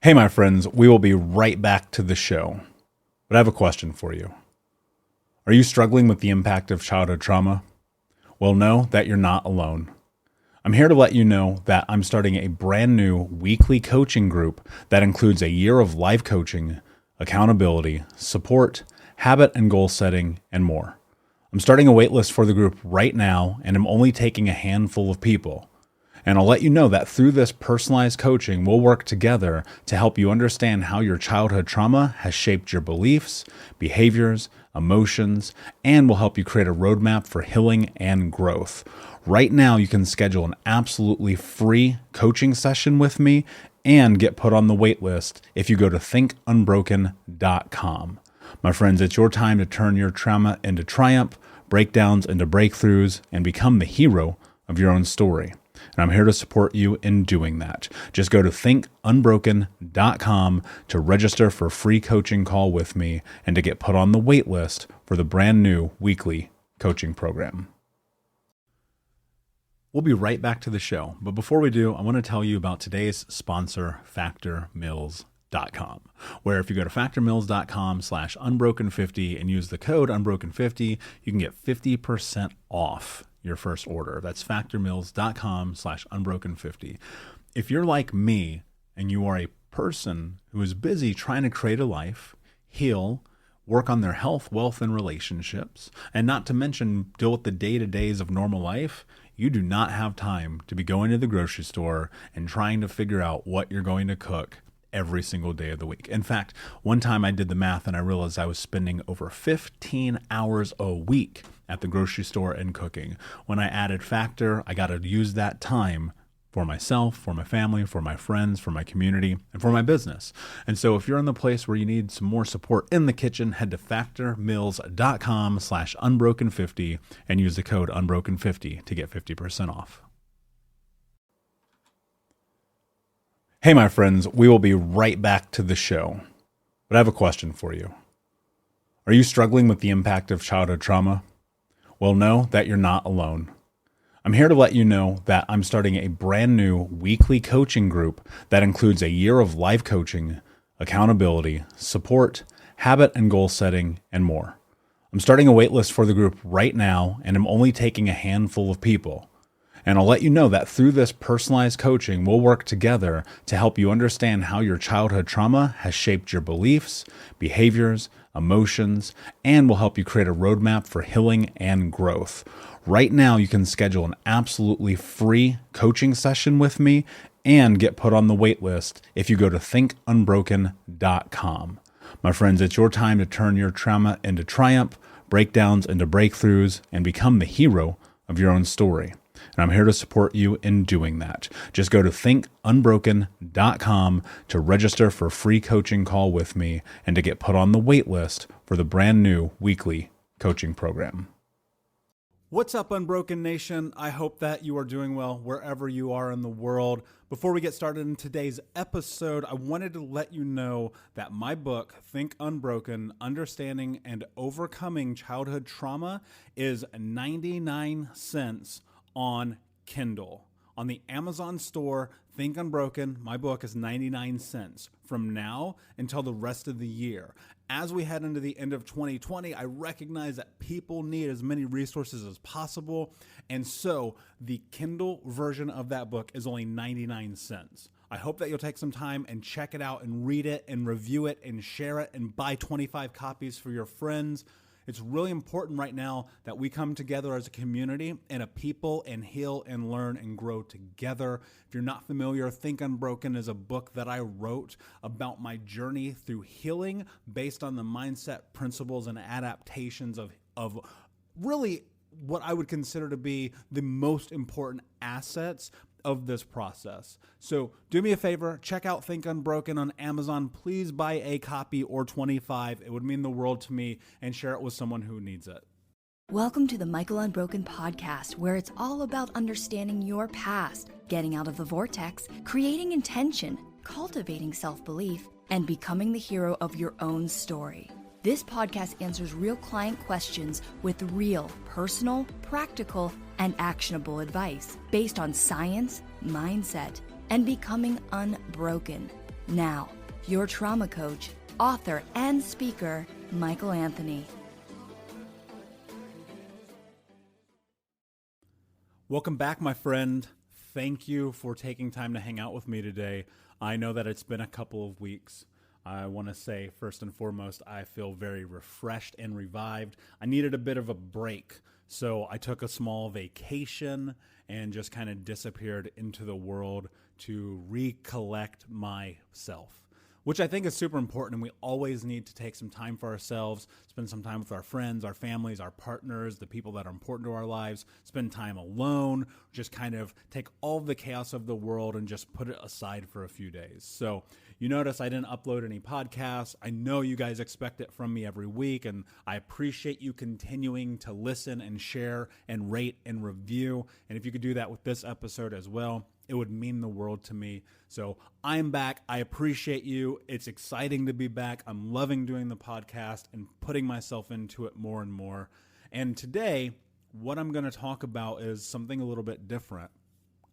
Hey, my friends, we will be right back to the show. But I have a question for you. Are you struggling with the impact of childhood trauma? Well, know that you're not alone. I'm here to let you know that I'm starting a brand new weekly coaching group that includes a year of life coaching, accountability, support, habit and goal setting, and more. I'm starting a waitlist for the group right now, and I'm only taking a handful of people. And I'll let you know that through this personalized coaching, we'll work together to help you understand how your childhood trauma has shaped your beliefs, behaviors, emotions, and will help you create a roadmap for healing and growth. Right now, you can schedule an absolutely free coaching session with me and get put on the wait list if you go to thinkunbroken.com. My friends, it's your time to turn your trauma into triumph, breakdowns into breakthroughs, and become the hero of your own story. And I'm here to support you in doing that. Just go to thinkunbroken.com to register for a free coaching call with me and to get put on the wait list for the brand new weekly coaching program. We'll be right back to the show. But before we do, I want to tell you about today's sponsor, factormeals.com, where if you go to factormeals.com/unbroken50 and use the code unbroken50, you can get 50% off your first order. That's factormeals.com/unbroken50. If you're like me and you are a person who is busy trying to create a life, heal, work on their health, wealth, and relationships, and not to mention deal with the day-to-days of normal life, you do not have time to be going to the grocery store and trying to figure out what you're going to cook every single day of the week. In fact, one time I did the math and I realized I was spending over 15 hours a week at the grocery store and cooking. When I added Factor, I got to use that time for myself, for my family, for my friends, for my community, and for my business. And so if you're in the place where you need some more support in the kitchen, head to factormeals.com/unbroken50 and use the code unbroken50 to get 50% off. Hey, my friends, we will be right back to the show. But I have a question for you. Are you struggling with the impact of childhood trauma? Well, know that you're not alone. I'm here to let you know that I'm starting a brand new weekly coaching group that includes a year of life coaching, accountability, support, habit and goal setting, and more. I'm starting a waitlist for the group right now, and I'm only taking a handful of people. And I'll let you know that through this personalized coaching, we'll work together to help you understand how your childhood trauma has shaped your beliefs, behaviors, emotions, and will help you create a roadmap for healing and growth. Right now, you can schedule an absolutely free coaching session with me and get put on the wait list if you go to thinkunbroken.com. My friends, it's your time to turn your trauma into triumph, breakdowns into breakthroughs, and become the hero of your own story. And I'm here to support you in doing that. Just go to thinkunbroken.com to register for a free coaching call with me and to get put on the wait list for the brand new weekly coaching program. What's up, Unbroken Nation? I hope that you are doing well wherever you are in the world. Before we get started in today's episode, I wanted to let you know that my book, Think Unbroken, Understanding and Overcoming Childhood Trauma, is 99 cents on Kindle. On the Amazon store, Think Unbroken, my book is 99 cents from now until the rest of the year. As we head into the end of 2020, I recognize that people need as many resources as possible. And so the Kindle version of that book is only 99 cents. I hope that you'll take some time and check it out and read it and review it and share it and buy 25 copies for your friends. It's really important right now that we come together as a community and a people and heal and learn and grow together. If you're not familiar, Think Unbroken is a book that I wrote about my journey through healing based on the mindset, principles, and adaptations of really what I would consider to be the most important assets of this process. So do me a favor, check out Think Unbroken on Amazon. Please buy a copy or 25. It would mean the world to me, and share it with someone who needs it. Welcome to the Michael Unbroken podcast, where it's all about understanding your past, getting out of the vortex, creating intention, cultivating self-belief, and becoming the hero of your own story. This podcast answers real client questions with real, personal, practical, and actionable advice based on science, mindset, and becoming unbroken. Now, your trauma coach, author, and speaker, Michael Anthony. Welcome back, my friend. Thank you for taking time to hang out with me today. I know that it's been a couple of weeks. I want to say, first and foremost, I feel very refreshed and revived. I needed a bit of a break, so I took a small vacation and just kind of disappeared into the world to recollect myself, which I think is super important. And we always need to take some time for ourselves, spend some time with our friends, our families, our partners, the people that are important to our lives, spend time alone, just kind of take all the chaos of the world and just put it aside for a few days. So you notice I didn't upload any podcasts. I know you guys expect it from me every week, and I appreciate you continuing to listen and share and rate and review. And if you could do that with this episode as well, it would mean the world to me. So I'm back. I appreciate you. It's exciting to be back. I'm loving doing the podcast and putting myself into it more and more. And today, what I'm going to talk about is something a little bit different.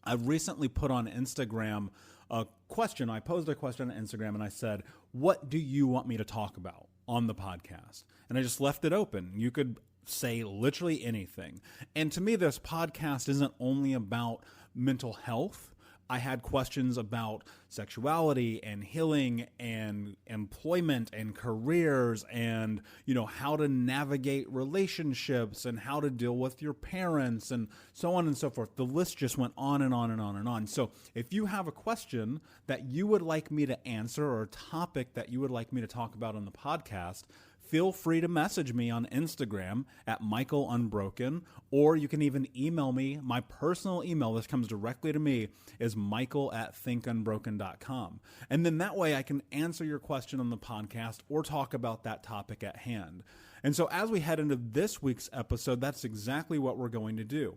I recently put on Instagram a question. I posed a question on Instagram and I said, what do you want me to talk about on the podcast? And I just left it open. You could say literally anything. And to me, this podcast isn't only about mental health. I had questions about sexuality and healing and employment and careers and, how to navigate relationships and how to deal with your parents and so on and so forth. The list just went on and on and on and on. So if you have a question that you would like me to answer or a topic that you would like me to talk about on the podcast, feel free to message me on Instagram at Michael Unbroken, or you can even email me. My personal email, this comes directly to me, is michael@thinkunbroken.com. And then that way I can answer your question on the podcast or talk about that topic at hand. And so as we head into this week's episode, that's exactly what we're going to do.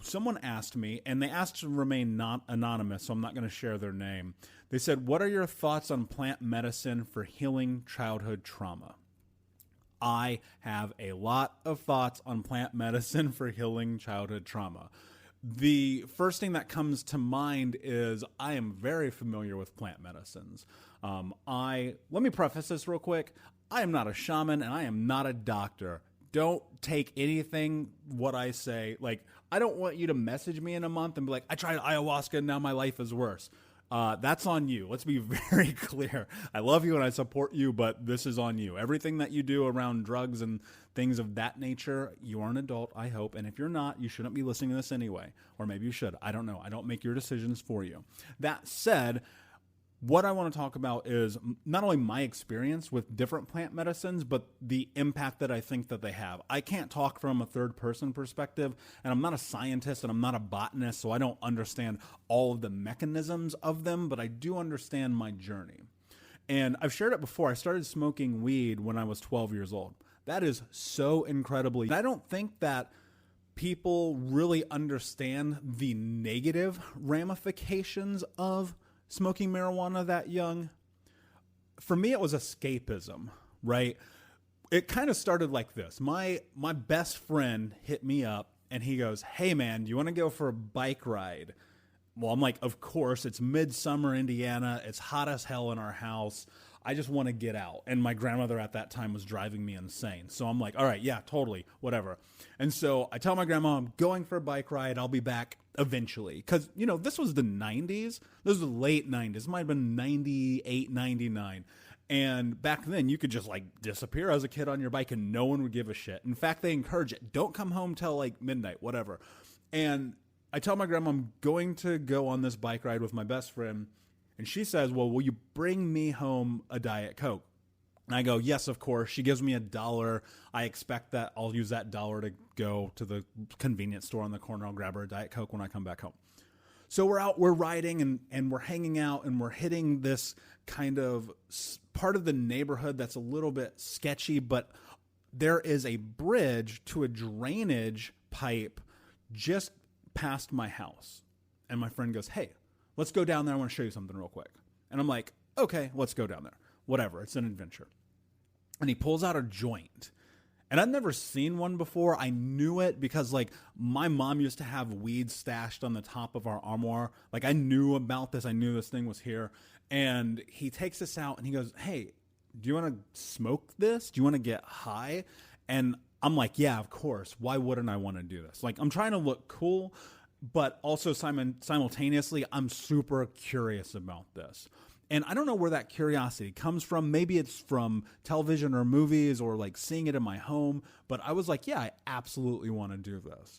Someone asked me, and they asked to remain not anonymous, so I'm not going to share their name. They said, what are your thoughts on plant medicine for healing childhood trauma? I have a lot of thoughts on plant medicine for healing childhood trauma. The first thing that comes to mind is I am very familiar with plant medicines. Let me preface this real quick. I am not a shaman and I am not a doctor. Don't take anything what I say. Like, I don't want you to message me in a month and be like, I tried ayahuasca and now my life is worse. That's on you. Let's be very clear. I love you and I support you, but this is on you. Everything that you do around drugs and things of that nature, you are an adult, I hope. And if you're not, you shouldn't be listening to this anyway. Or maybe you should. I don't know. I don't make your decisions for you. That said, what I want to talk about is not only my experience with different plant medicines, but the impact that I think that they have. I can't talk from a third person perspective, and I'm not a scientist and I'm not a botanist, so I don't understand all of the mechanisms of them, but I do understand my journey. And I've shared it before. I started smoking weed when I was 12 years old. That is so incredibly. I don't think that people really understand the negative ramifications of smoking marijuana that young. For me, it was escapism, right? It kind of started like this. My best friend hit me up and he goes, hey man, do you want to go for a bike ride? Well, I'm like, of course. It's midsummer Indiana. It's hot as hell in our house. I just want to get out. And my grandmother at that time was driving me insane. So I'm like, all right, yeah, totally, whatever. And so I tell my grandma I'm going for a bike ride. I'll be back eventually. Because, this was the 90s. This was the late 90s. It might have been 98, 99. And back then, you could just disappear as a kid on your bike and no one would give a shit. In fact, they encourage it. Don't come home till midnight, whatever. And I tell my grandma I'm going to go on this bike ride with my best friend. And she says, well, will you bring me home a Diet Coke? And I go, yes, of course. She gives me $1. I expect that I'll use that $1 to go to the convenience store on the corner. I'll grab her a Diet Coke when I come back home. So we're out, we're riding and we're hanging out and we're hitting this kind of part of the neighborhood that's a little bit sketchy, but there is a bridge to a drainage pipe just past my house. And my friend goes, hey, let's go down there. I want to show you something real quick. And I'm like, okay, let's go down there. Whatever. It's an adventure. And he pulls out a joint And I'd never seen one before. I knew it because like my mom used to have weed stashed on the top of our armoire. Like I knew about this. I knew this thing was here. And he takes this out and he goes, "Hey, do you want to smoke this? Do you want to get high?" And I'm like, "Yeah, of course. Why wouldn't I want to do this?" Like I'm trying to look cool, but also simultaneously, I'm super curious about this. And I don't know where that curiosity comes from. Maybe it's from television or movies or like seeing it in my home. But I was like, yeah, I absolutely want to do this.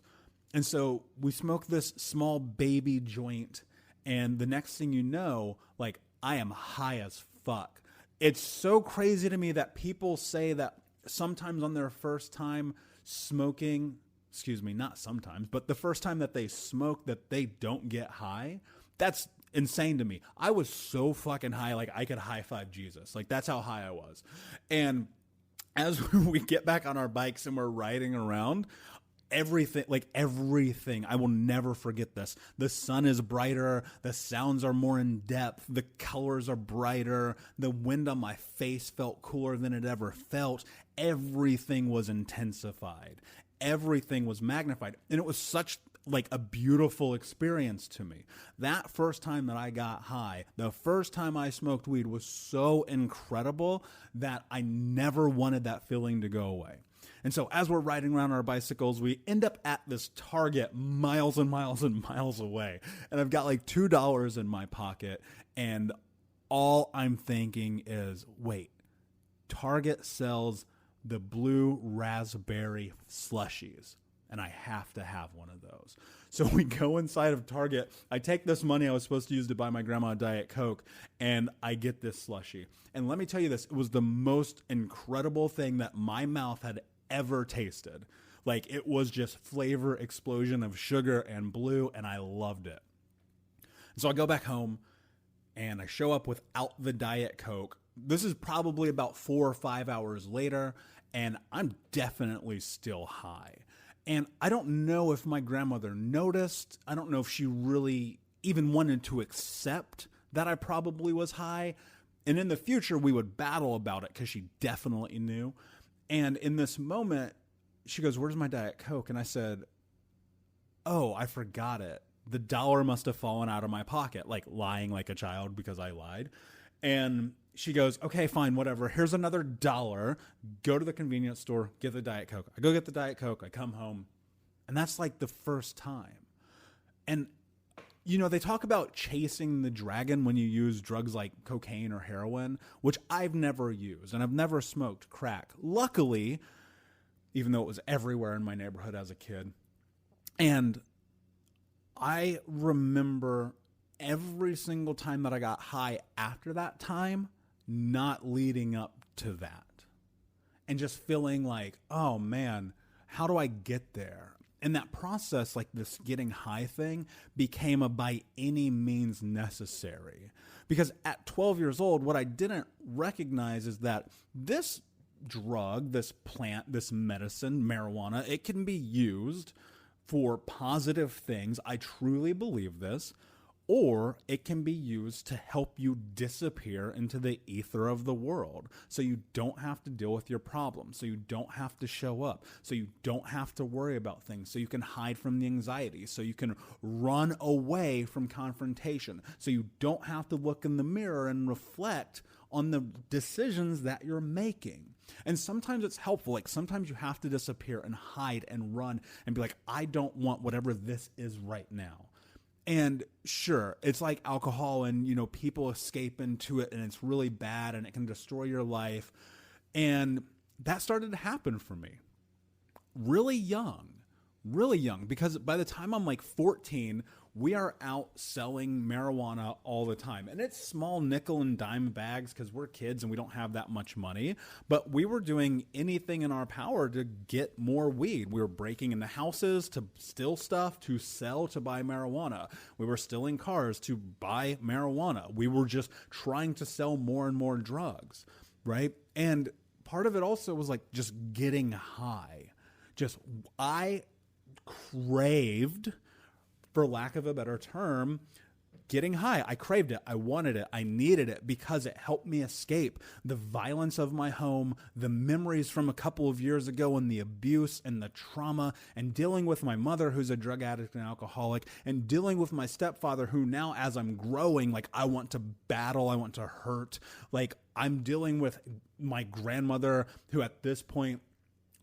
And so we smoked this small baby joint. And the next thing you know, like I am high as fuck. It's so crazy to me that people say that sometimes on their first time smoking, excuse me, not sometimes, but the first time that they smoke that they don't get high. That's insane to me. I was so fucking high, like I could high five Jesus. Like that's how high I was. And as we get back on our bikes and we're riding around, everything, I will never forget this. The sun is brighter, the sounds are more in depth, the colors are brighter, the wind on my face felt cooler than it ever felt. Everything was intensified. Everything was magnified. And it was such like a beautiful experience to me. That first time that I got high, the first time I smoked weed was so incredible that I never wanted that feeling to go away. And so as we're riding around our bicycles, we end up at this Target miles and miles and miles away. And I've got like $2 in my pocket. And all I'm thinking is, wait, Target sells the blue raspberry slushies. And I have to have one of those. So we go inside of Target. I take this money I was supposed to use to buy my grandma a Diet Coke, and I get this slushie. And let me tell you this, it was the most incredible thing that my mouth had ever tasted. Like it was just flavor explosion of sugar and blue, and I loved it. And so I go back home, and I show up without the Diet Coke. This is probably about 4 or 5 hours later, and I'm definitely still high. And I don't know if my grandmother noticed. I don't know if she really even wanted to accept that I probably was high. And in the future, we would battle about it because she definitely knew. And in this moment, she goes, "Where's my Diet Coke?" And I said, "Oh, I forgot it. The dollar must have fallen out of my pocket," like lying like a child because I lied. And she goes, "Okay, fine, whatever. Here's another $1. Go to the convenience store, get the Diet Coke." I go get the Diet Coke. I come home. And that's like the first time. And, you know, they talk about chasing the dragon when you use drugs like cocaine or heroin, which I've never used. And I've never smoked crack. Luckily, even though it was everywhere in my neighborhood as a kid. And I remember every single time that I got high after that time, not leading up to that. And just feeling like, oh man, how do I get there? And that process, like this getting high thing, became a by any means necessary. Because at 12 years old, what I didn't recognize is that this drug, this plant, this medicine, marijuana, it can be used for positive things. I truly believe this. Or it can be used to help you disappear into the ether of the world so you don't have to deal with your problems, so you don't have to show up, so you don't have to worry about things, so you can hide from the anxiety, so you can run away from confrontation, so you don't have to look in the mirror and reflect on the decisions that you're making. And sometimes it's helpful. Like sometimes you have to disappear and hide and run and be like, I don't want whatever this is right now. And sure, it's like alcohol and, you know, people escape into it and it's really bad and it can destroy your life. And that started to happen for me really young, because by the time I'm like 14, we are out selling marijuana all the time. And it's small nickel and dime bags because we're kids and we don't have that much money. But we were doing anything in our power to get more weed. We were breaking into houses to steal stuff, to sell, to buy marijuana. We were stealing cars to buy marijuana. We were just trying to sell more and more drugs, right? And part of it also was like just getting high. I craved, for lack of a better term, getting high, I craved it, I wanted it, I needed it because it helped me escape the violence of my home, the memories from a couple of years ago, and the abuse and the trauma, and dealing with my mother who's a drug addict and alcoholic, and dealing with my stepfather who now, as I'm growing, like I want to battle, I want to hurt. Like I'm dealing with my grandmother who at this point,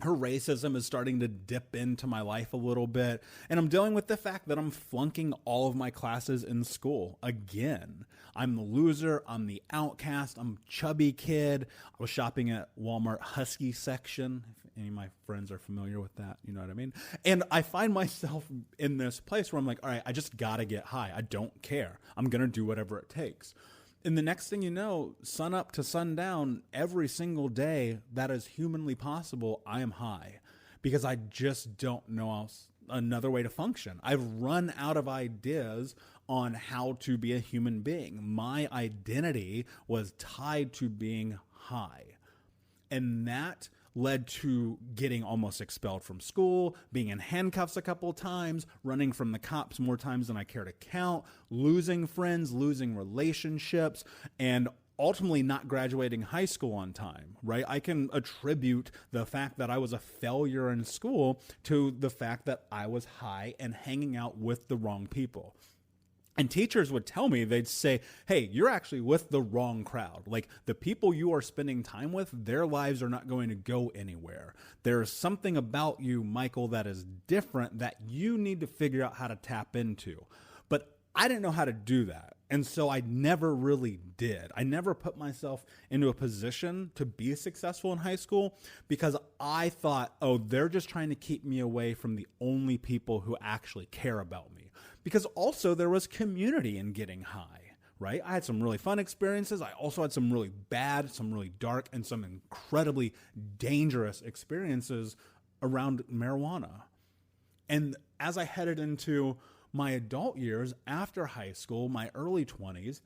her racism is starting to dip into my life a little bit. And I'm dealing with the fact that I'm flunking all of my classes in school again. I'm the loser. I'm the outcast. I'm a chubby kid. I was shopping at Walmart Husky section. If any of my friends are familiar with that, you know what I mean? And I find myself in this place where I'm like, all right, I just got to get high. I don't care. I'm going to do whatever it takes. And the next thing you know, sun up to sundown, every single day that is humanly possible, I am high because I just don't know another way to function. I've run out of ideas on how to be a human being. My identity was tied to being high. And that led to getting almost expelled from school, being in handcuffs a couple of times, running from the cops more times than I care to count, losing friends, losing relationships, and ultimately not graduating high school on time, right? I can attribute the fact that I was a failure in school to the fact that I was high and hanging out with the wrong people. And teachers would tell me, they'd say, hey, you're actually with the wrong crowd. Like the people you are spending time with, their lives are not going to go anywhere. There's something about you, Michael, that is different that you need to figure out how to tap into. But I didn't know how to do that. And so I never really did. I never put myself into a position to be successful in high school because I thought, oh, they're just trying to keep me away from the only people who actually care about me. Because also there was community in getting high, right? I had some really fun experiences. I also had some really bad, some really dark, and some incredibly dangerous experiences around marijuana. And as I headed into my adult years after high school, my early 20s,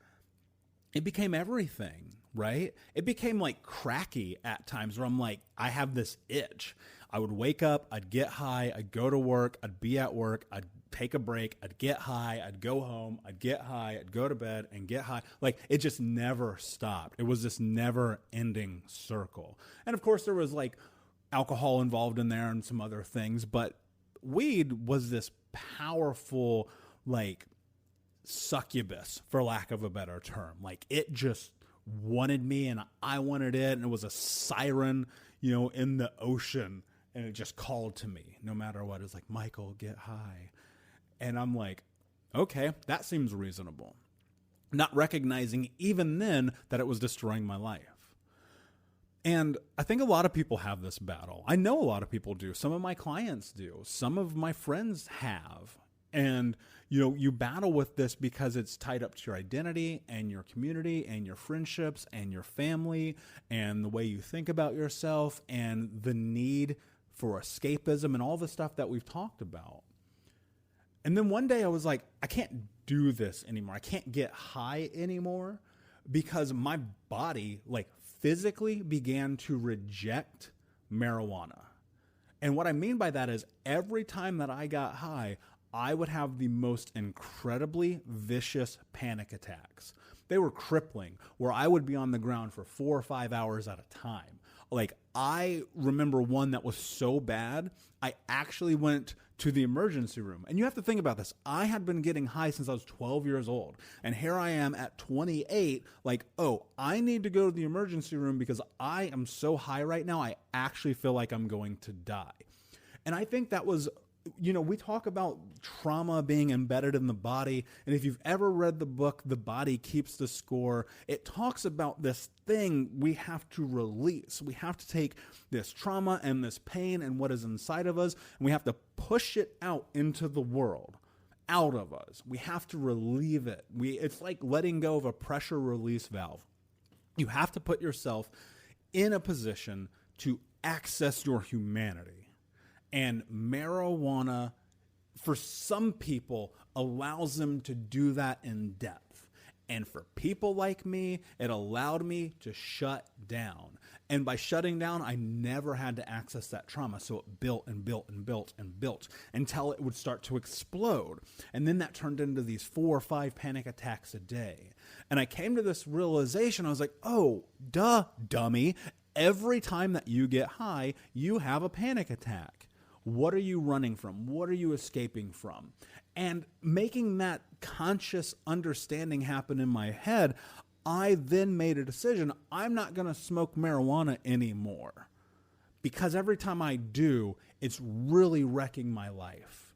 it became everything, right? It became like cracky at times where I'm like, I have this itch. I would wake up, I'd get high, I'd go to work, I'd be at work, I'd take a break, I'd get high, I'd go home, I'd get high, I'd go to bed and get high. Like it just never stopped. It was this never ending circle. And of course there was like alcohol involved in there and some other things, but weed was this powerful, like succubus, for lack of a better term. Like it just wanted me and I wanted it. And it was a siren, you know, in the ocean. And it just called to me no matter what. It's like, Michael, get high. And I'm like, okay, that seems reasonable. Not recognizing even then that it was destroying my life. And I think a lot of people have this battle. I know a lot of people do. Some of my clients do. Some of my friends have. And, you know, you battle with this because it's tied up to your identity and your community and your friendships and your family and the way you think about yourself and the need for escapism and all the stuff that we've talked about. And then one day I was like, I can't do this anymore. I can't get high anymore because my body, like, physically began to reject marijuana. And what I mean by that is every time that I got high, I would have the most incredibly vicious panic attacks. They were crippling, where I would be on the ground for 4 or 5 hours at a time. Like, I remember one that was so bad, I actually went to the emergency room. And you have to think about this. I had been getting high since I was 12 years old. And here I am at 28, like, oh, I need to go to the emergency room because I am so high right now, I actually feel like I'm going to die. And I think that was, you know, we talk about trauma being embedded in the body. And if you've ever read the book, The Body Keeps the Score, it talks about this thing we have to release. We have to take this trauma and this pain and what is inside of us, and we have to push it out into the world, out of us. We have to relieve it. It's like letting go of a pressure release valve. You have to put yourself in a position to access your humanity. And marijuana, for some people, allows them to do that in depth. And for people like me, it allowed me to shut down. And by shutting down, I never had to access that trauma. So it built and built and built and built until it would start to explode. And then that turned into these 4 or 5 panic attacks a day. And I came to this realization. I was like, oh, duh, dummy. Every time that you get high, you have a panic attack. What are you running from? What are you escaping from? And making that conscious understanding happen in my head, I then made a decision. I'm not going to smoke marijuana anymore because every time I do, it's really wrecking my life.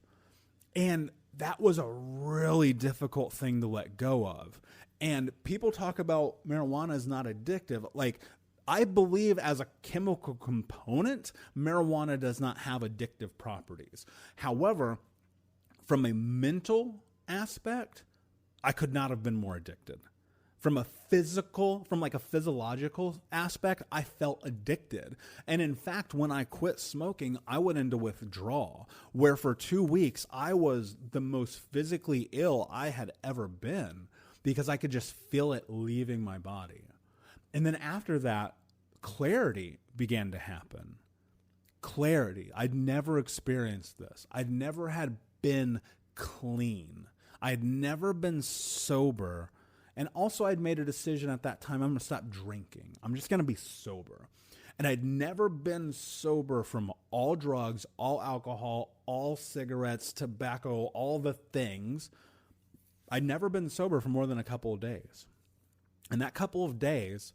And that was a really difficult thing to let go of. And people talk about marijuana is not addictive. Like, I believe as a chemical component, marijuana does not have addictive properties. However, from a mental aspect, I could not have been more addicted. From a physiological aspect, I felt addicted. And in fact, when I quit smoking, I went into withdrawal, where for 2 weeks, I was the most physically ill I had ever been because I could just feel it leaving my body. And then after that, clarity began to happen. Clarity. I'd never experienced this. I'd never had been clean. I'd never been sober. And also I'd made a decision at that time, I'm going to stop drinking. I'm just going to be sober. And I'd never been sober from all drugs, all alcohol, all cigarettes, tobacco, all the things. I'd never been sober for more than a couple of days. And that couple of days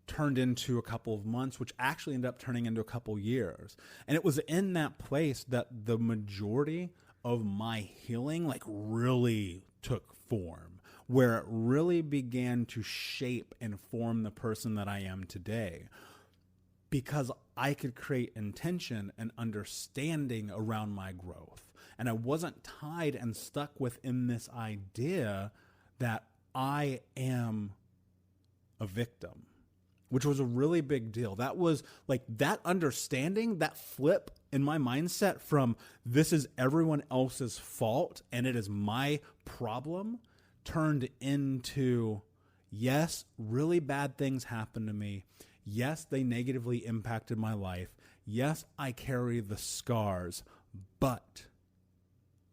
turned into a couple of months, which actually ended up turning into a couple years. And it was in that place that the majority of my healing really took form, where it really began to shape and form the person that I am today, because I could create intention and understanding around my growth. And I wasn't tied and stuck within this idea that I am a victim, which was a really big deal. That was that understanding, that flip in my mindset from this is everyone else's fault and it is my problem, turned into, yes, really bad things happened to me. Yes, they negatively impacted my life. Yes, I carry the scars, but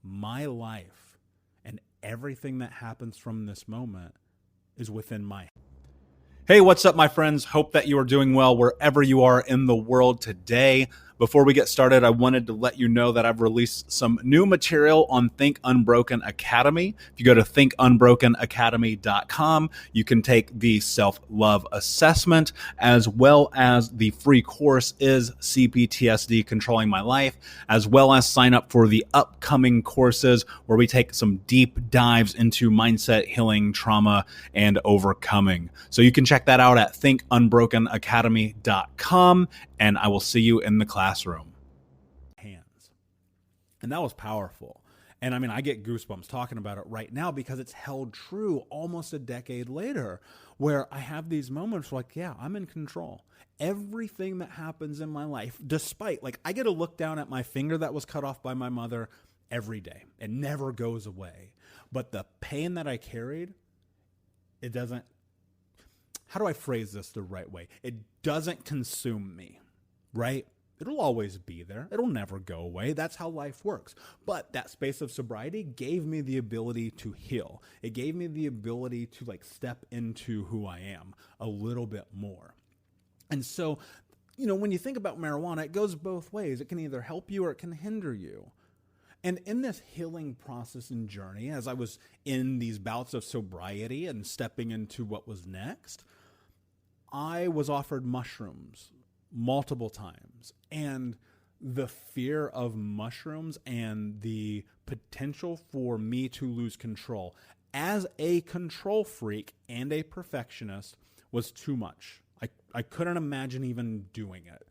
my life and everything that happens from this moment is within my. Hey, what's up, my friends? Hope that you are doing well wherever you are in the world today. Before we get started, I wanted to let you know that I've released some new material on Think Unbroken Academy. If you go to thinkunbrokenacademy.com, you can take the self-love assessment as well as the free course is CPTSD Controlling My Life, as well as sign up for the upcoming courses where we take some deep dives into mindset, healing, trauma, and overcoming. So you can check that out at thinkunbrokenacademy.com, and I will see you in the classroom. Hands. And that was powerful. And I mean, I get goosebumps talking about it right now because it's held true almost a decade later, where I have these moments yeah, I'm in control. Everything that happens in my life, despite, I get to look down at my finger that was cut off by my mother every day. It never goes away. But the pain that I carried, it doesn't, how do I phrase this the right way? It doesn't consume me, right? It'll always be there. It'll never go away. That's how life works. But that space of sobriety gave me the ability to heal. It gave me the ability to step into who I am a little bit more. And so, when you think about marijuana, it goes both ways. It can either help you or it can hinder you. And in this healing process and journey, as I was in these bouts of sobriety and stepping into what was next, I was offered mushrooms multiple times. And the fear of mushrooms and the potential for me to lose control as a control freak and a perfectionist was too much. I couldn't imagine even doing it.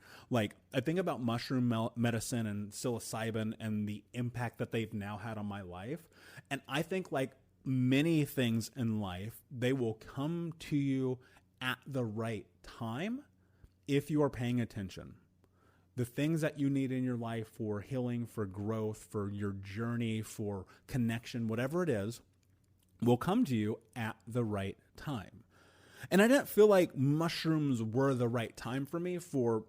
I think about mushroom medicine and psilocybin and the impact that they've now had on my life. And I think many things in life, they will come to you at the right time if you are paying attention. The things that you need in your life for healing, for growth, for your journey, for connection, whatever it is, will come to you at the right time. And I didn't feel like mushrooms were the right time for me for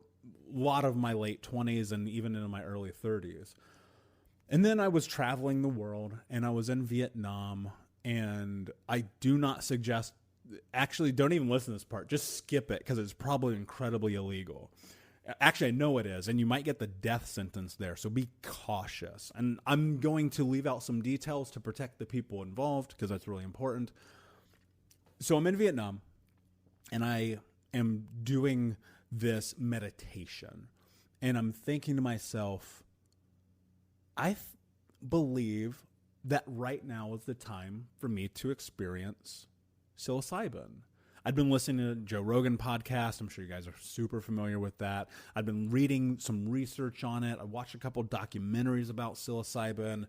a lot of my late 20s and even into my early 30s. And then I was traveling the world, and I was in Vietnam, and I do not suggest, actually don't even listen to this part, just skip it because it's probably incredibly illegal. Actually, I know it is, and you might get the death sentence there, so be cautious. And I'm going to leave out some details to protect the people involved because that's really important. So I'm in Vietnam, and I am doing this meditation, and I'm thinking to myself, I believe that right now is the time for me to experience psilocybin. I've been listening to Joe Rogan podcast. I'm sure you guys are super familiar with that. I've been reading some research on it. I watched a couple documentaries about psilocybin,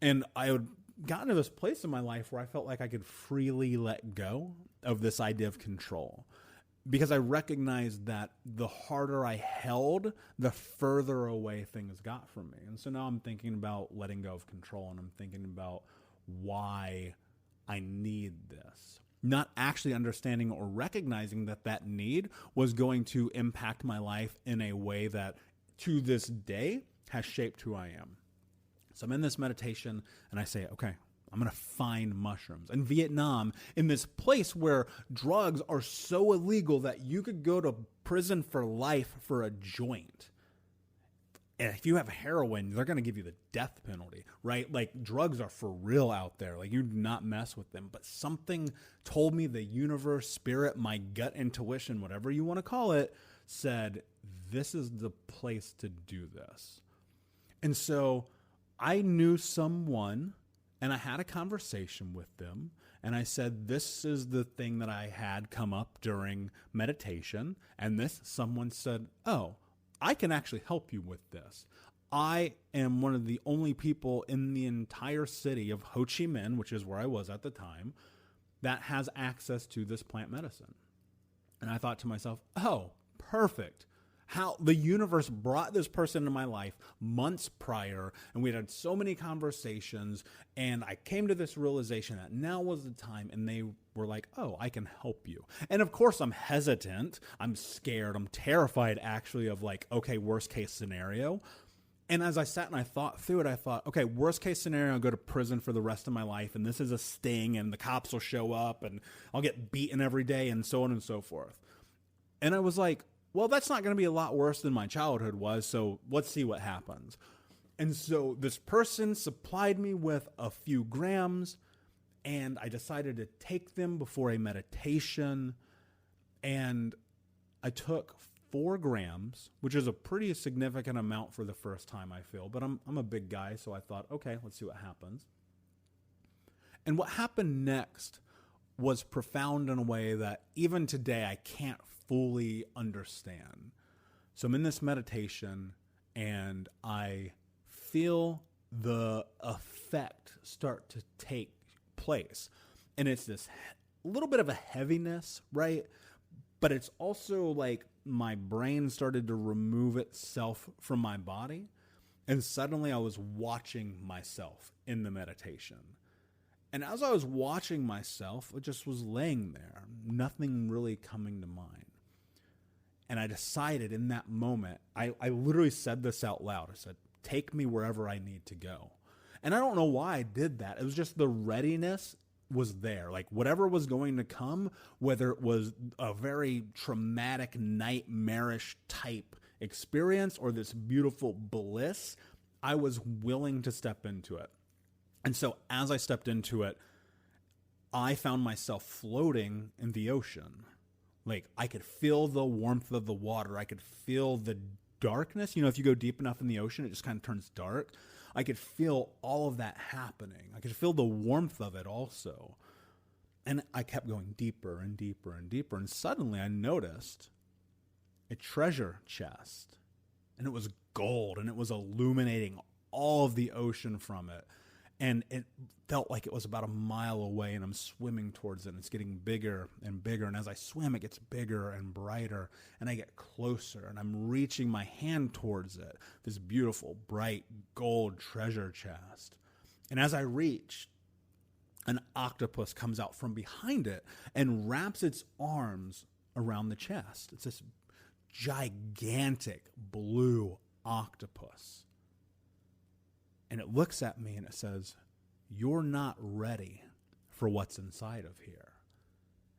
and I had gotten to this place in my life where I felt like I could freely let go of this idea of control, because I recognized that the harder I held, the further away things got from me. And so now I'm thinking about letting go of control, and I'm thinking about why I need this. Not actually understanding or recognizing that that need was going to impact my life in a way that to this day has shaped who I am. So I'm in this meditation, and I say, okay, I'm going to find mushrooms. In Vietnam, in this place where drugs are so illegal that you could go to prison for life for a joint. And if you have heroin, they're going to give you the death penalty, right? Like, drugs are for real out there. Like, you do not mess with them. But something told me, the universe, spirit, my gut intuition, whatever you want to call it, said, this is the place to do this. And so I knew someone, and I had a conversation with them, and I said, this is the thing that I had come up during meditation. And this, someone said, oh, I can actually help you with this. I am one of the only people in the entire city of Ho Chi Minh, which is where I was at the time, that has access to this plant medicine. And I thought to myself, oh, perfect. How the universe brought this person into my life months prior, and we had so many conversations, and I came to this realization that now was the time, and they were like, oh, I can help you. And of course I'm hesitant, I'm scared, I'm terrified actually of like, okay, worst case scenario. And as I sat and I thought through it, I thought, okay, worst case scenario, I'll go to prison for the rest of my life, and this is a sting, and the cops will show up, and I'll get beaten every day, and so on and so forth. And I was like, well, that's not going to be a lot worse than my childhood was, so let's see what happens. And so this person supplied me with a few grams, and I decided to take them before a meditation, and I took 4 grams, which is a pretty significant amount for the first time, I feel, but I'm a big guy, so I thought, okay, let's see what happens. And what happened next was profound in a way that even today I can't fully understand. So I'm in this meditation, and I feel the effect start to take place. And it's this little bit of a heaviness, right? But it's also like my brain started to remove itself from my body. And suddenly I was watching myself in the meditation. And as I was watching myself, it just was laying there, nothing really coming to mind. And I decided in that moment, I literally said this out loud. I said, take me wherever I need to go. And I don't know why I did that. It was just the readiness was there. Like whatever was going to come, whether it was a very traumatic, nightmarish type experience or this beautiful bliss, I was willing to step into it. And so as I stepped into it, I found myself floating in the ocean. Like I could feel the warmth of the water. I could feel the darkness. You know, if you go deep enough in the ocean, it just kind of turns dark. I could feel all of that happening. I could feel the warmth of it also. And I kept going deeper and deeper and deeper. And suddenly I noticed a treasure chest. And it was gold, and it was illuminating all of the ocean from it. And it felt like it was about a mile away, and I'm swimming towards it, and it's getting bigger and bigger. And as I swim, it gets bigger and brighter, and I get closer, and I'm reaching my hand towards it, this beautiful, bright, gold treasure chest. And as I reached, an octopus comes out from behind it and wraps its arms around the chest. It's this gigantic blue octopus. And it looks at me and it says, "You're not ready for what's inside of here."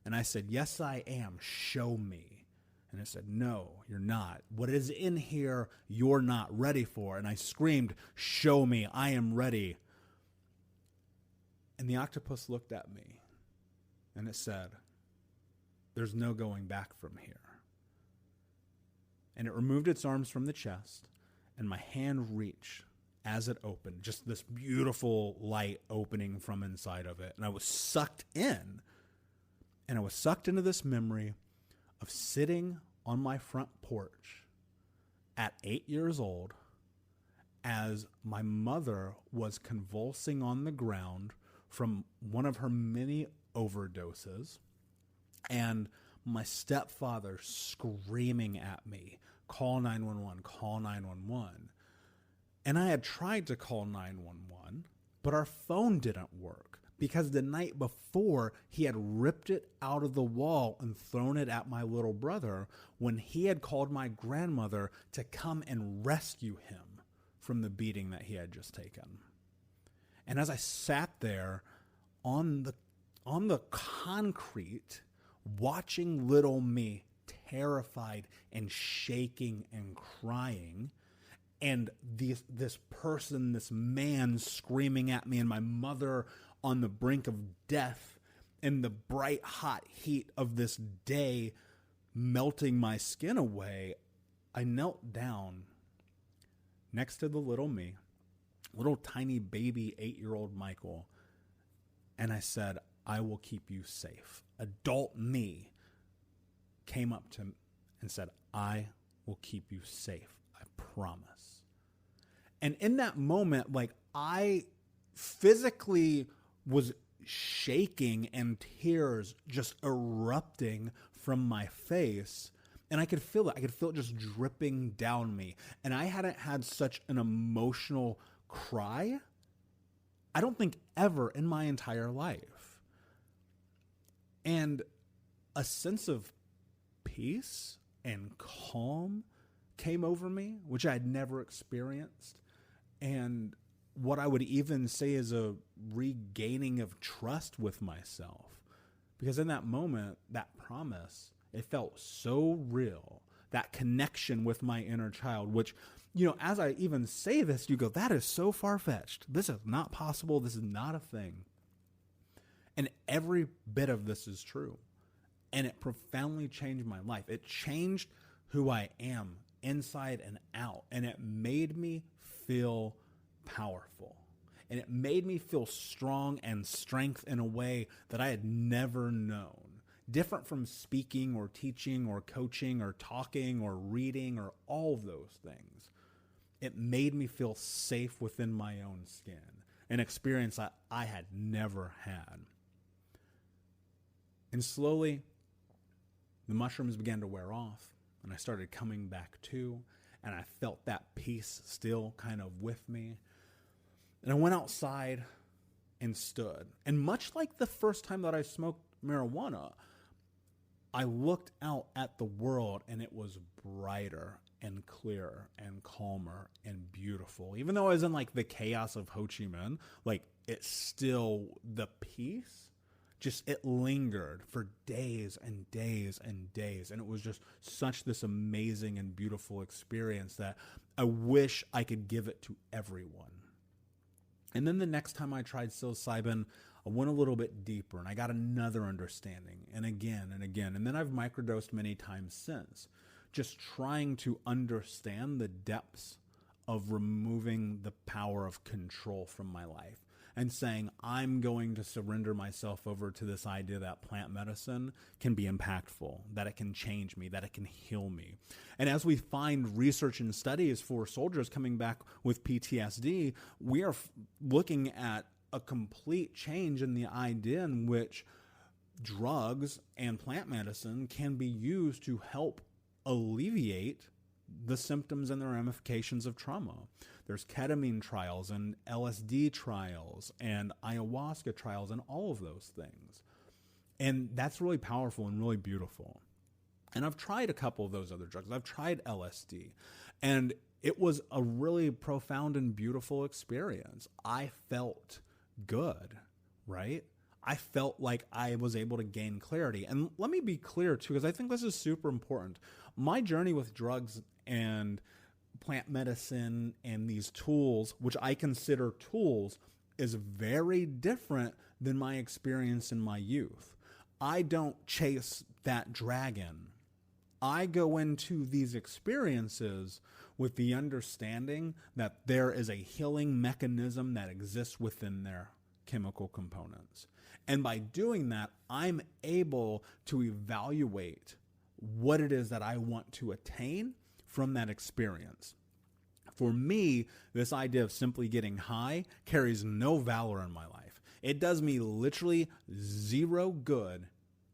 And I said, "Yes, I am. Show me." And it said, "No, you're not. What is in here, you're not ready for." And I screamed, "Show me. I am ready." And the octopus looked at me and it said, "There's no going back from here." And it removed its arms from the chest, and my hand reached as it opened, just this beautiful light opening from inside of it. And I was sucked in. And I was sucked into this memory of sitting on my front porch at 8 years old as my mother was convulsing on the ground from one of her many overdoses, and my stepfather screaming at me, "Call 911, call 911. And I had tried to call 911, but our phone didn't work because the night before he had ripped it out of the wall and thrown it at my little brother when he had called my grandmother to come and rescue him from the beating that he had just taken. And as I sat there on the concrete, watching little me terrified and shaking and crying, and this person, this man screaming at me, and my mother on the brink of death, and the bright hot heat of this day melting my skin away, I knelt down next to the little me, little tiny baby 8-year-old Michael, and I said, "I will keep you safe." Adult me came up to him and said, "I will keep you safe. I promise." And in that moment, like, I physically was shaking and tears just erupting from my face. And I could feel it. I could feel it just dripping down me. And I hadn't had such an emotional cry, I don't think, ever in my entire life. And a sense of peace and calm came over me, which I had never experienced. And what I would even say is a regaining of trust with myself. Because in that moment, that promise, it felt so real. That connection with my inner child, which, you know, as I even say this, you go, that is so far-fetched. This is not possible. This is not a thing. And every bit of this is true. And it profoundly changed my life. It changed who I am inside and out. And it made me feel powerful. And it made me feel strong and strength in a way that I had never known. Different from speaking or teaching or coaching or talking or reading or all of those things. It made me feel safe within my own skin, an experience that I had never had. And slowly, the mushrooms began to wear off, and I started coming back to, and I felt that peace still kind of with me. And I went outside and stood. And much like the first time that I smoked marijuana, I looked out at the world and it was brighter and clearer and calmer and beautiful. Even though I was in like the chaos of Ho Chi Minh, like it's still the peace, just it lingered for days and days and days. And it was just such this amazing and beautiful experience that I wish I could give it to everyone. And then the next time I tried psilocybin, I went a little bit deeper and I got another understanding, and again and again. And then I've microdosed many times since, just trying to understand the depths of removing the power of control from my life and saying, I'm going to surrender myself over to this idea that plant medicine can be impactful, that it can change me, that it can heal me. And as we find research and studies for soldiers coming back with PTSD, we are looking at a complete change in the idea in which drugs and plant medicine can be used to help alleviate the symptoms and the ramifications of trauma. There's ketamine trials and LSD trials and ayahuasca trials and all of those things. And that's really powerful and really beautiful. And I've tried a couple of those other drugs. I've tried LSD, and it was a really profound and beautiful experience. I felt good, right? I felt like I was able to gain clarity. And let me be clear too, because I think this is super important. My journey with drugs and plant medicine and these tools, which I consider tools, is very different than my experience in my youth. I don't chase that dragon. I go into these experiences with the understanding that there is a healing mechanism that exists within their chemical components. And by doing that, I'm able to evaluate what it is that I want to attain from that experience. For me, this idea of simply getting high carries no valor in my life. It does me literally zero good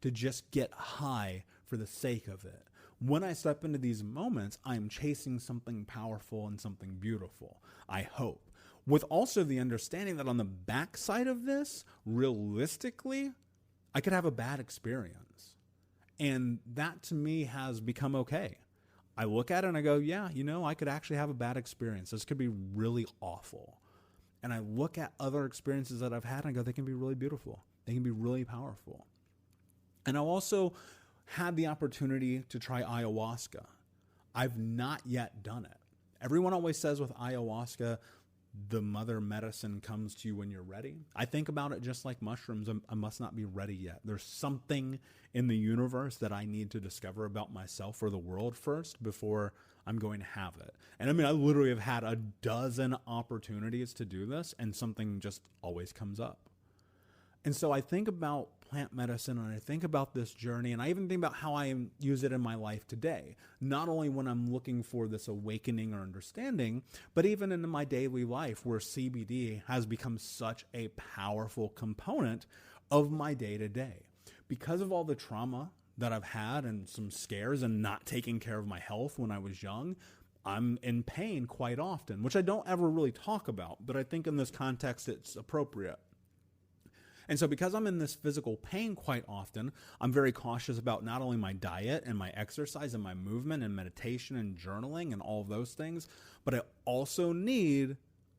to just get high for the sake of it. When I step into these moments, I'm chasing something powerful and something beautiful, I hope. With also the understanding that on the backside of this, realistically, I could have a bad experience. And that to me has become okay. I look at it and I go, yeah, I could actually have a bad experience. This could be really awful. And I look at other experiences that I've had and I go, they can be really beautiful. They can be really powerful. And I also had the opportunity to try ayahuasca. I've not yet done it. Everyone always says with ayahuasca, the mother medicine comes to you when you're ready. I think about it just like mushrooms. I must not be ready yet. There's something in the universe that I need to discover about myself or the world first before I'm going to have it. And I literally have had a dozen opportunities to do this, and something just always comes up. And so I think about plant medicine and I think about this journey, and I even think about how I use it in my life today. Not only when I'm looking for this awakening or understanding, but even in my daily life where CBD has become such a powerful component of my day-to-day. Because of all the trauma that I've had and some scares and not taking care of my health when I was young, I'm in pain quite often, which I don't ever really talk about, but I think in this context it's appropriate. And so because I'm in this physical pain quite often, I'm very cautious about not only my diet and my exercise and my movement and meditation and journaling and all of those things, but I also need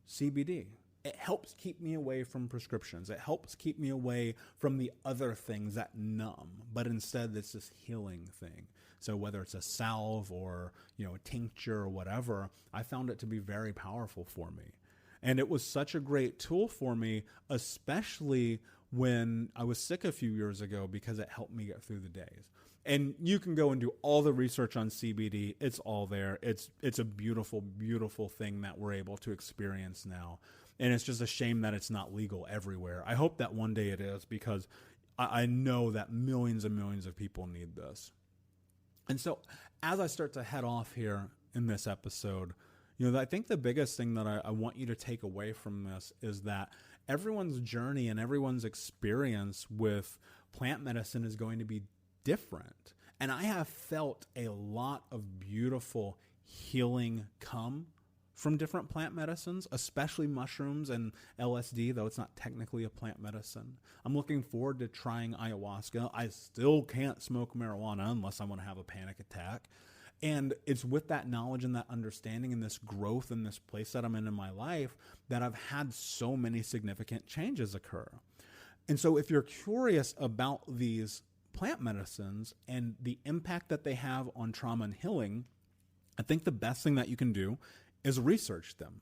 CBD. It helps keep me away from prescriptions. It helps keep me away from the other things that numb, but instead it's this healing thing. So whether it's a salve or, a tincture or whatever, I found it to be very powerful for me. And it was such a great tool for me, especially when I was sick a few years ago, because it helped me get through the days. And you can go and do all the research on CBD. It's all there. It's a beautiful, beautiful thing that we're able to experience now. And it's just a shame that it's not legal everywhere. I hope that one day it is, because I know that millions and millions of people need this. And so as I start to head off here in this episode, I think the biggest thing that I want you to take away from this is that everyone's journey and everyone's experience with plant medicine is going to be different. And I have felt a lot of beautiful healing come from different plant medicines, especially mushrooms and LSD, though it's not technically a plant medicine. I'm looking forward to trying ayahuasca. I still can't smoke marijuana unless I want to have a panic attack. And it's with that knowledge and that understanding and this growth and this place that I'm in my life that I've had so many significant changes occur. And so if you're curious about these plant medicines and the impact that they have on trauma and healing, I think the best thing that you can do is research them.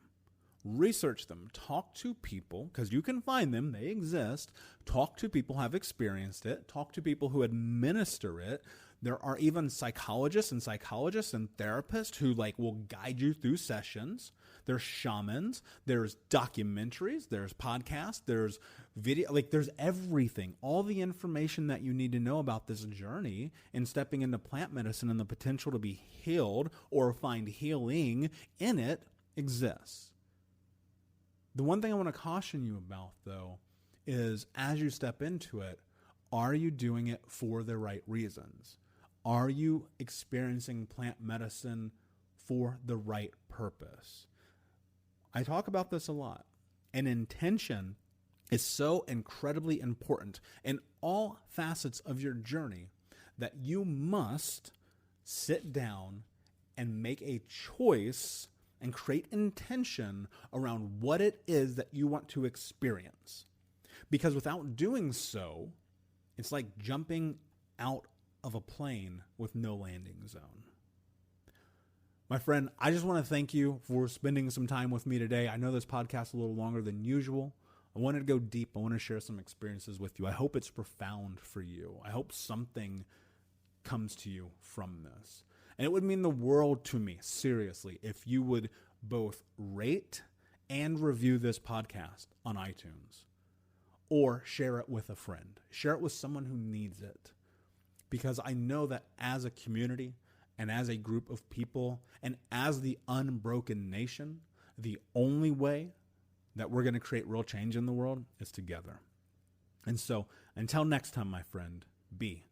Research them. Talk to people, because you can find them. They exist. Talk to people who have experienced it. Talk to people who administer it. There are even psychologists and therapists who will guide you through sessions. There's shamans. There's documentaries. There's podcasts. There's video. There's everything. All the information that you need to know about this journey in stepping into plant medicine and the potential to be healed or find healing in it exists. The one thing I want to caution you about, though, is as you step into it, are you doing it for the right reasons? Are you experiencing plant medicine for the right purpose. I talk about this a lot. And intention is so incredibly important in all facets of your journey that you must sit down and make a choice and create intention around what it is that you want to experience. Because without doing so, it's like jumping out of a plane with no landing zone. My friend, I just want to thank you for spending some time with me today. I know this podcast is a little longer than usual. I wanted to go deep. I want to share some experiences with you. I hope it's profound for you. I hope something comes to you from this. And it would mean the world to me, seriously, if you would both rate and review this podcast on iTunes, or share it with a friend. Share it with someone who needs it. Because I know that as a community and as a group of people and as the unbroken nation, the only way that we're going to create real change in the world is together. And so until next time, my friend, be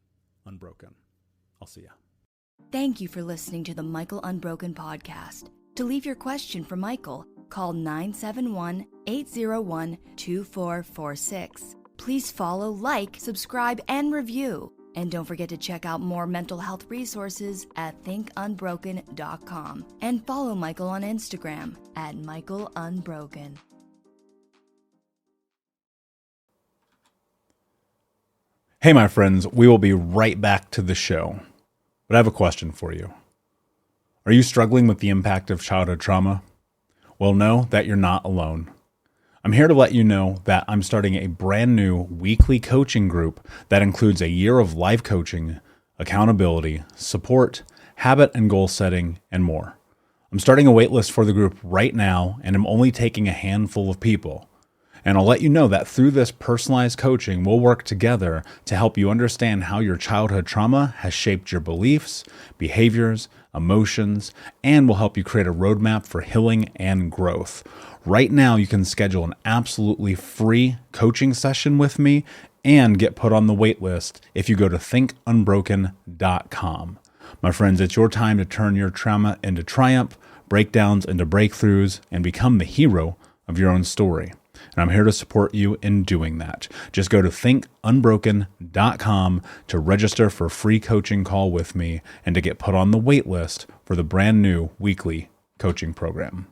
unbroken. I'll see ya. Thank you for listening to the Michael Unbroken podcast. To leave your question for Michael, call 971-801-2446. Please follow, like, subscribe, and review. And don't forget to check out more mental health resources at thinkunbroken.com. And follow Michael on Instagram at MichaelUnbroken. Hey, my friends, we will be right back to the show. But I have a question for you. Are you struggling with the impact of childhood trauma? Well, know that you're not alone. I'm here to let you know that I'm starting a brand new weekly coaching group that includes a year of life coaching, accountability, support, habit and goal setting, and more. I'm starting a waitlist for the group right now, and I'm only taking a handful of people. And I'll let you know that through this personalized coaching, we'll work together to help you understand how your childhood trauma has shaped your beliefs, behaviors, emotions, and will help you create a roadmap for healing and growth. Right now, you can schedule an absolutely free coaching session with me and get put on the wait list if you go to thinkunbroken.com. My friends, it's your time to turn your trauma into triumph, breakdowns into breakthroughs, and become the hero of your own story. And I'm here to support you in doing that. Just go to thinkunbroken.com to register for a free coaching call with me and to get put on the wait list for the brand new weekly coaching program.